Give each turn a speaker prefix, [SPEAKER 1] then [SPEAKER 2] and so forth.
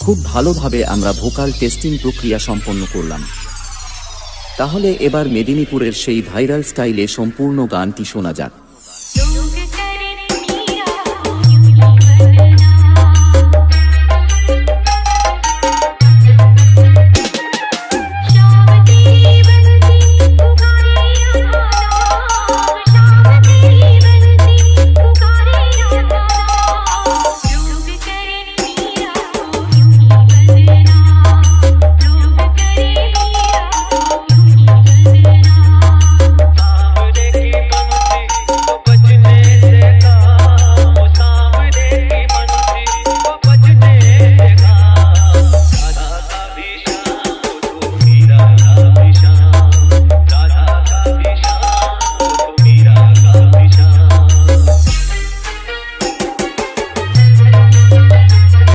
[SPEAKER 1] খুব ভালোভাবে আমরা ভোকাল টেস্টিং প্রক্রিয়া সম্পন্ন করলাম। তাহলে এবার মেদিনীপুরের সেই ভাইরাল স্টাইলে সম্পূর্ণ গানটি শোনা যাক।